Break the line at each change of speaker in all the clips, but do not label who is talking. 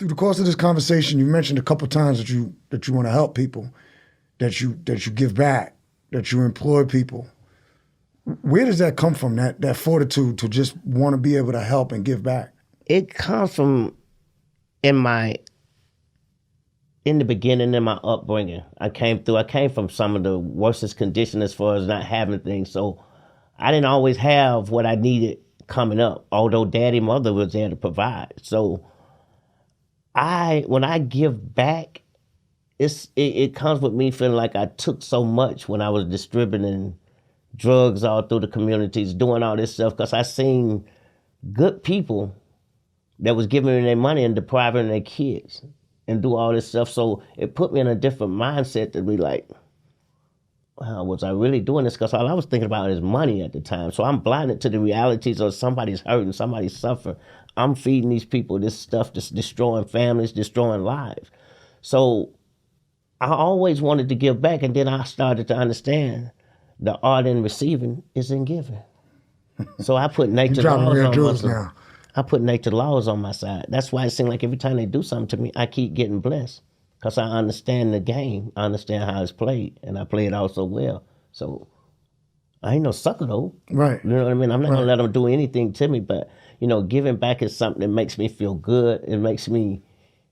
Through the course of this conversation, you mentioned a couple times that you want to help people, that you give back, that you employ people. Where does that come from? That fortitude to just want to be able to help and give back?
It comes from in the beginning, in my upbringing. I came from some of the worstest conditions as far as not having things. So I didn't always have what I needed coming up, although daddy and mother was there to provide. So when I give back, it comes with me feeling like I took so much when I was distributing drugs all through the communities, doing all this stuff, because I seen good people that was giving their money and depriving their kids and do all this stuff. So it put me in a different mindset to be like, wow, was I really doing this? Because all I was thinking about is money at the time. So I'm blinded to the realities of somebody's hurting, somebody's suffering. I'm feeding these people this stuff that's destroying families, destroying lives. So I always wanted to give back, and then I started to understand the art in receiving is in giving. So I put nature laws on myself. I put nature laws on my side. That's why it seems like every time they do something to me, I keep getting blessed. Because I understand the game. I understand how it's played. And I play it out so well. So I ain't no sucker though.
Right.
You know what I mean? I'm not going to let them do anything to me. But, giving back is something that makes me feel good. It makes me,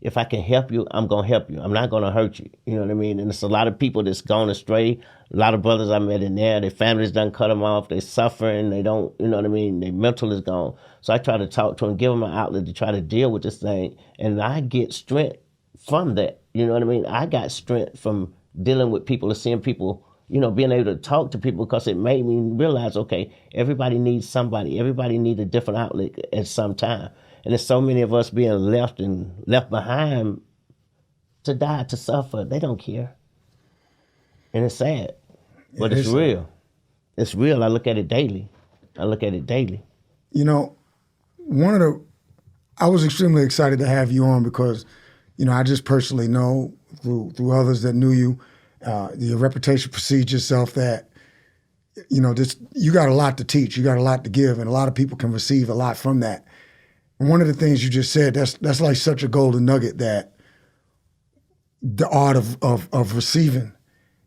if I can help you, I'm going to help you. I'm not going to hurt you. You know what I mean? And it's a lot of people that's gone astray. A lot of brothers I met in there, their families done cut them off. They suffering. They don't, you know what I mean? Their mental is gone. So I try to talk to them, give them an outlet to try to deal with this thing. And I get strength from that. You know what I mean? I got strength from dealing with people and seeing people, being able to talk to people, because it made me realize, okay, everybody needs somebody. Everybody needs a different outlet at some time. And there's so many of us being left behind to die, to suffer. They don't care. And it's sad, but it's real. It's real. I look at it daily. I
was extremely excited to have you on because, I just personally know through others that knew you, your reputation precedes yourself that, you got a lot to teach, you got a lot to give, and a lot of people can receive a lot from that. And one of the things you just said, that's like such a golden nugget, that the art of receiving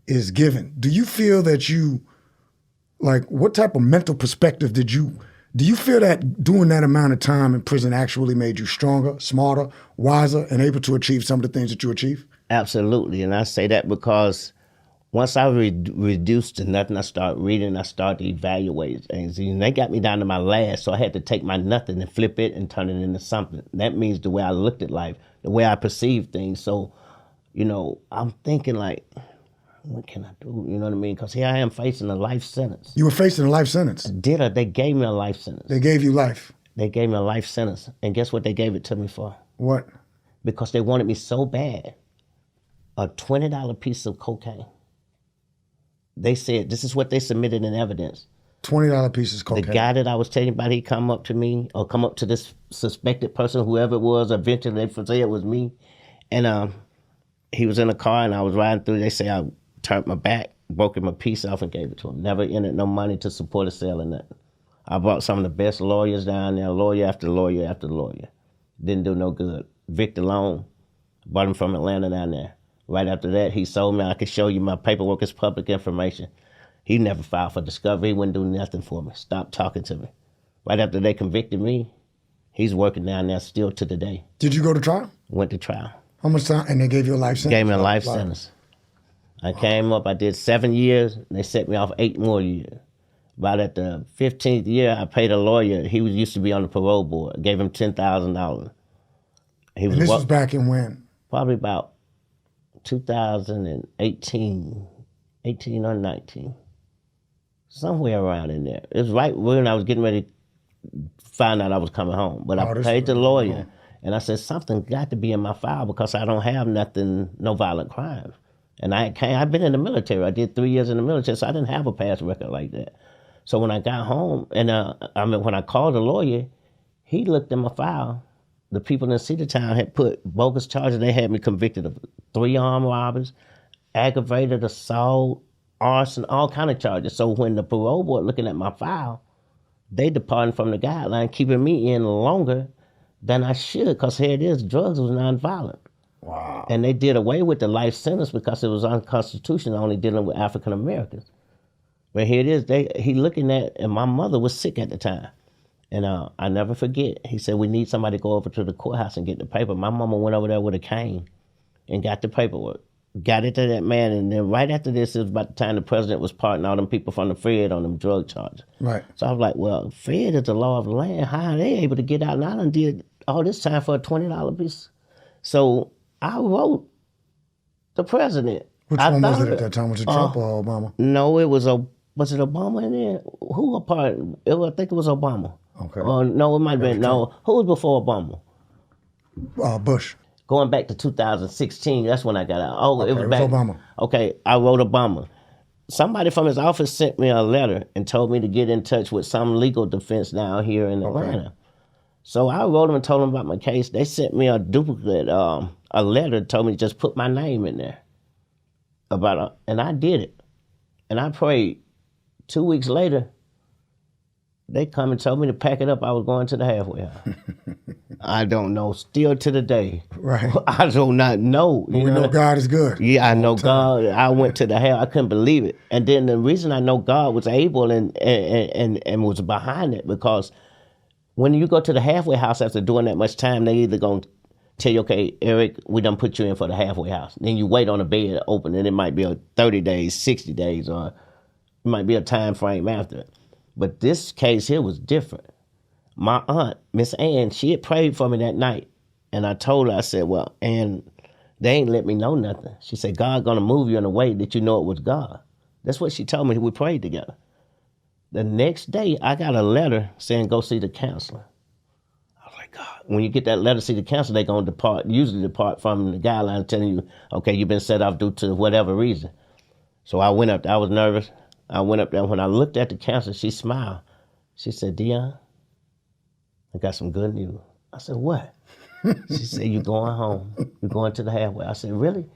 is given. Do you feel that what type of mental perspective do you feel that doing that amount of time in prison actually made you stronger, smarter, wiser, and able to achieve some of the things that you achieve?
Absolutely. And I say that because once I reduced to nothing, I started reading, I started to evaluate things. And they got me down to my last, so I had to take my nothing and flip it and turn it into something. That means the way I looked at life, the way I perceived things. So, I'm thinking like, what can I do? You know what I mean? Because here I am facing a life sentence.
You were facing a life sentence?
They gave me a life sentence.
They gave you life?
They gave me a life sentence. And guess what they gave it to me for?
What?
Because they wanted me so bad. A $20 piece of cocaine. They said, this is what they submitted in evidence.
$20 pieces of cocaine.
The guy that I was telling you about, he come up to me, or come up to this suspected person, whoever it was, eventually they say it was me. And he was in a car and I was riding through. They say I turned my back, broke him a piece off and gave it to him. Never entered no money to support a sale or nothing. I brought some of the best lawyers down there, lawyer after lawyer after lawyer. Didn't do no good. Victor Long, brought him from Atlanta down there. Right after that, he sold me. I could show you my paperwork. It's public information. He never filed for discovery. He wouldn't do nothing for me. Stopped talking to me. Right after they convicted me, he's working down there still to the day.
Did you go to trial?
Went to trial.
How much time? And they gave you a life sentence?
Gave me a life sentence. I came up, I did 7 years, and they set me off 8 more years. About at the 15th year, I paid a lawyer. He used to be on the parole board. I gave him $10,000.
And this was back in when?
Probably about 2018, 18 or 19. Somewhere around in there. It was right when I was getting ready to find out I was coming home. But I paid the lawyer, and I said, something got to be in my file because I don't have nothing, no violent crimes. And I've been in the military. I did 3 years in the military, so I didn't have a past record like that. So when I got home, and when I called the lawyer, he looked at my file. The people in Cedartown had put bogus charges. They had me convicted of 3 armed robberies, aggravated assault, arson, all kind of charges. So when the parole board looking at my file, they departing from the guideline, keeping me in longer than I should, because here it is, drugs was nonviolent.
Wow.
And they did away with the life sentence because it was unconstitutional, only dealing with African Americans. But here it is, he looking at, and my mother was sick at the time. And I never forget, he said, we need somebody to go over to the courthouse and get the paper. My mama went over there with a cane and got the paperwork. Got it to that man, and then right after this, it was about the time the president was pardoning all them people from the Fed on them drug charges.
Right.
So I was like, well, Fed is the law of the land. How are they able to get out? And I done did all this time for a $20 piece. So I wrote the president.
Which one was it at that time? Was it Trump or Obama?
No, was it Obama in there? Who a part? I think it was Obama.
Okay.
No, it might have been, no. Who was before Obama?
Bush.
Going back to 2016, that's when I got out. Oh,
Okay,
it was back.
Obama.
Okay, I wrote Obama. Somebody from his office sent me a letter and told me to get in touch with some legal defense down here in Atlanta. So I wrote them and told them about my case. They sent me a duplicate, a letter, told me to just put my name in there. And I did it. And I prayed. 2 weeks later, they come and told me to pack it up. I was going to the halfway house. I don't know. Still to the day.
Right.
I do not know.
We know God is good.
Yeah, I know God. I went to the hell. I couldn't believe it. And then the reason I know God was able and was behind it, because when you go to the halfway house after doing that much time, they either going to tell you, okay, Eric, we done put you in for the halfway house. Then you wait on the bed to open, and it might be 30 days, 60 days, or it might be a time frame after it. But this case here was different. My aunt, Miss Ann, she had prayed for me that night. And I told her, I said, well, Ann, they ain't let me know nothing. She said, God gonna move you in a way that you know it was God. That's what she told me. We prayed together. The next day, I got a letter saying, go see the counselor. I was like, God, when you get that letter to see the counselor, they gonna usually depart from the guidelines telling you, okay, you've been set off due to whatever reason. So I went up there. I was nervous. I went up there. When I looked at the counselor, she smiled. She said, Dion, I got some good news. I said, what? She said, you're going home. You're going to the halfway. I said, really?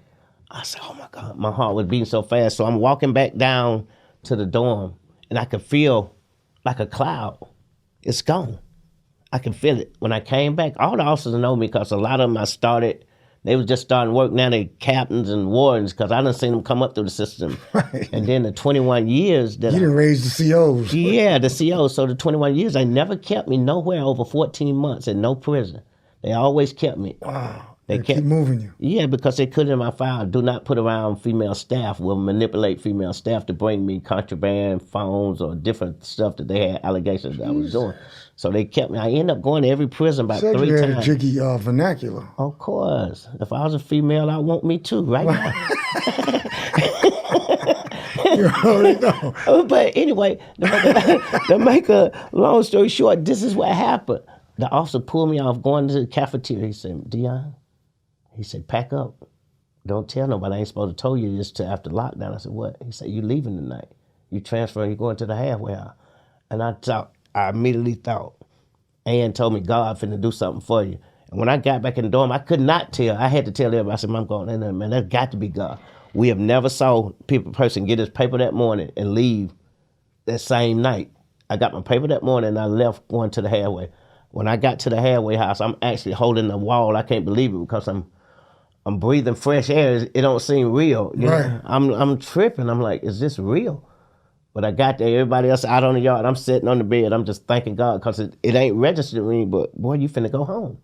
I said, oh my God. My heart was beating so fast. So I'm walking back down to the dorm, and I could feel like a cloud. It's gone. I can feel it. When I came back, all the officers know me, because a lot of them they was just starting work. Now they captains and wardens, because I done seen them come up through the system.
Right.
And then the 21 years that
You didn't raise the COs.
Yeah, the COs. So the 21 years, they never kept me nowhere over 14 months in no prison. They always kept me.
Wow.
They
keep moving you.
Yeah, because they could in my file, do not put around female staff, will manipulate female staff to bring me contraband phones or different stuff that they had allegations that I was doing. So they kept me. I ended up going to every prison about
Said
3
you had
times.
a jiggy vernacular.
Of course. If I was a female, I want me too, right now.
You already know.
But anyway, to make a long story short, this is what happened. The officer pulled me off going to the cafeteria. He said, Dion, he said, pack up. Don't tell nobody. I ain't supposed to tell you this till after lockdown. I said, what? He said, you leaving tonight. You transferring, you going to the halfway house. And I immediately thought, Ann told me God finna do something for you. And when I got back in the dorm, I could not tell. I had to tell everybody. I said, I'm going in there, man. That's got to be God. We have never saw a person get his paper that morning and leave that same night. I got my paper that morning and I left going to the halfway. When I got to the halfway house, I'm actually holding the wall. I can't believe it, because I'm breathing fresh air. It don't seem real. You know? I'm tripping. I'm like, is this real? But I got there. Everybody else out on the yard. I'm sitting on the bed. I'm just thanking God, because it ain't registered with me. But boy, you finna go home.